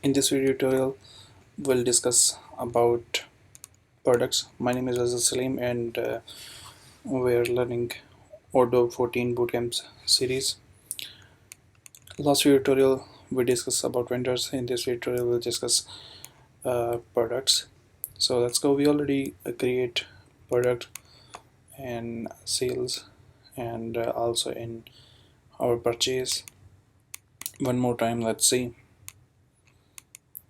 In this video tutorial, we'll discuss about products. My name is Azaz Salim and we're learning Odoo 14 Bootcamp series. Last video tutorial, we discussed about vendors. In this video tutorial, we'll discuss products. So let's go. We already create product and sales and also in our purchase. One more time, let's see.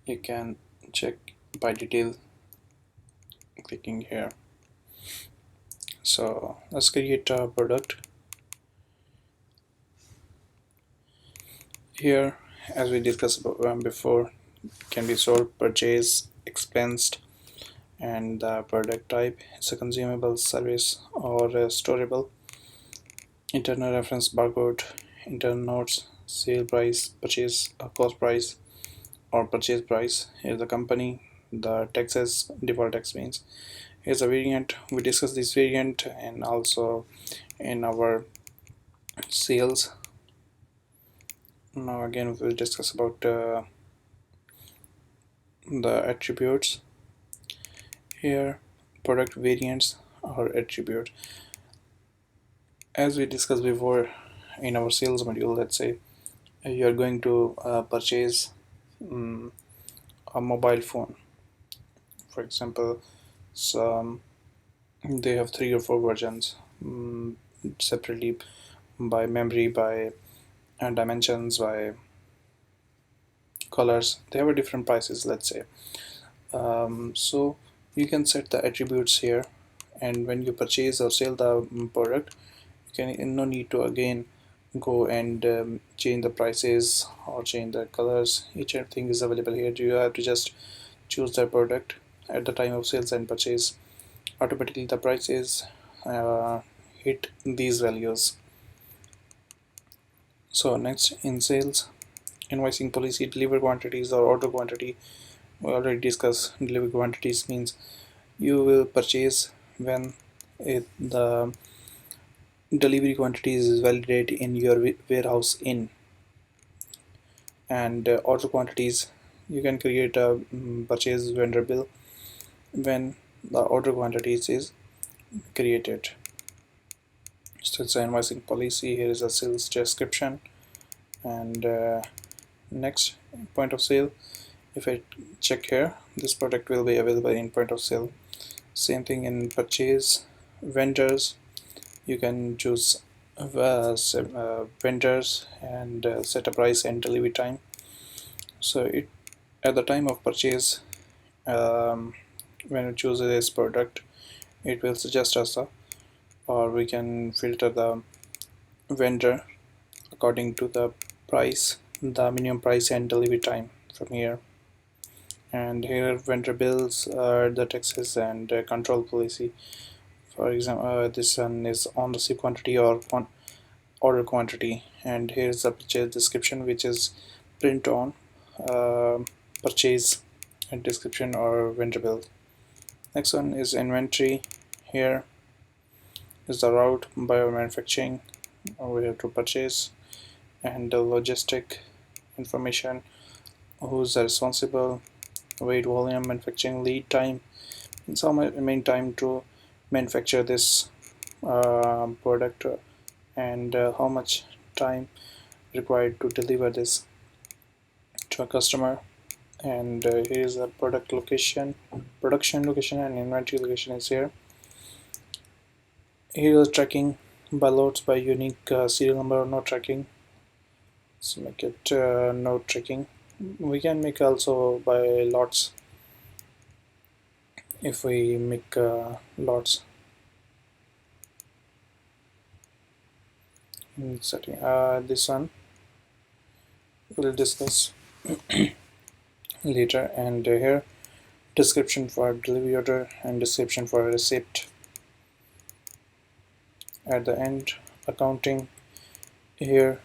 You can check by detail clicking here. So let's create a product. Here, as we discussed before, can be sold, purchased, expensed, and the product type is a consumable, service, or storable. Internal reference barcode, internal notes, sale price, purchase cost price, or purchase price. Here's the company, the taxes, default tax means. Here's a variant. We discussed this variant and also in our sales. Now again we'll discuss about the attributes. Here, product variants or attribute. As we discussed before in our sales module, let's say you are going to purchase a mobile phone, for example. So they have 3 or 4 versions, separately by memory, by dimensions, by colors. They have a different prices, let's say. So you can set the attributes here, and when you purchase or sell the product, you can no need to again go and change the prices or change the colors. Each thing is available here. You have to just choose the product at the time of sales and purchase. Automatically the prices hit these values. So next, in sales, invoicing policy, deliver quantities or order quantity. We already discussed delivery quantities means you will purchase when the delivery quantities is validated in your warehouse in, and order quantities, you can create a purchase vendor bill when the order quantities is created. So it's an invoicing policy. Here is a sales description, and next, point of sale. If I check here, this product will be available in point of sale. Same thing in purchase vendors. You can choose vendors and set a price and delivery time. So it at the time of purchase, when you choose this product, it will suggest us or we can filter the vendor according to the price, the minimum price and delivery time from here. And here vendor bills are the taxes and control policy. For example, this one is on receipt quantity or order quantity, and here's the purchase description, which is print on purchase and description or vendor bill. Next one is inventory. Here is the route by manufacturing we have to purchase, and the logistic information, who's responsible, weight, volume, manufacturing, lead time, and some main time to manufacture this product, and how much time required to deliver this to a customer. And here is the product location, production location, and inventory location is here. Here is tracking by loads by unique serial number or no tracking. Let's make it no tracking. We can make also by lots if we make lots. Setting this one we'll discuss later. And here, description for delivery order and description for receipt. At the end, accounting. Here,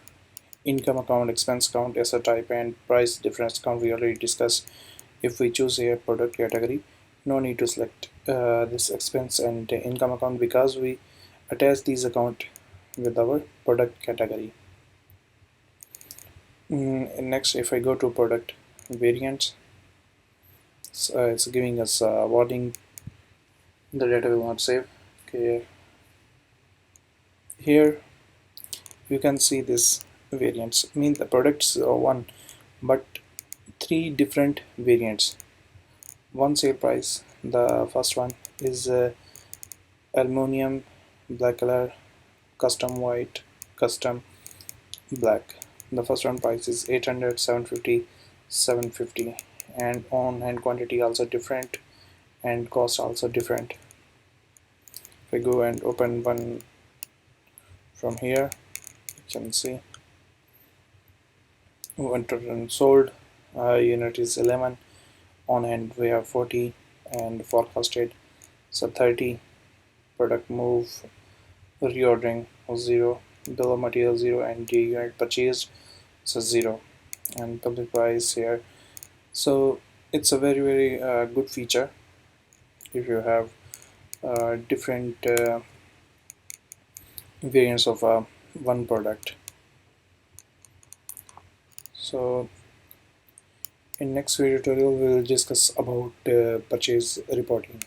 income account, expense account, asset type, and price difference account we already discussed. If we choose here product category, no need to select this expense and income account because we attach these account with our product category. Next, if I go to product variants. So it's giving us a warning the data will not save. Okay, here you can see this variants mean the products one, but three different variants. One sale price. The first one is aluminum black color, custom white, custom black. The first one price is 800, 750, 750, and on hand quantity also different and cost also different. If I go and open one from here, you can see one total sold unit is 11, on hand we have 40, and forecasted so 30. Product move reordering 0, bill of material 0, and the unit purchased so 0, and public price here. So it's a very good feature if you have different variants of one product. So in next video tutorial we will discuss about purchase reporting.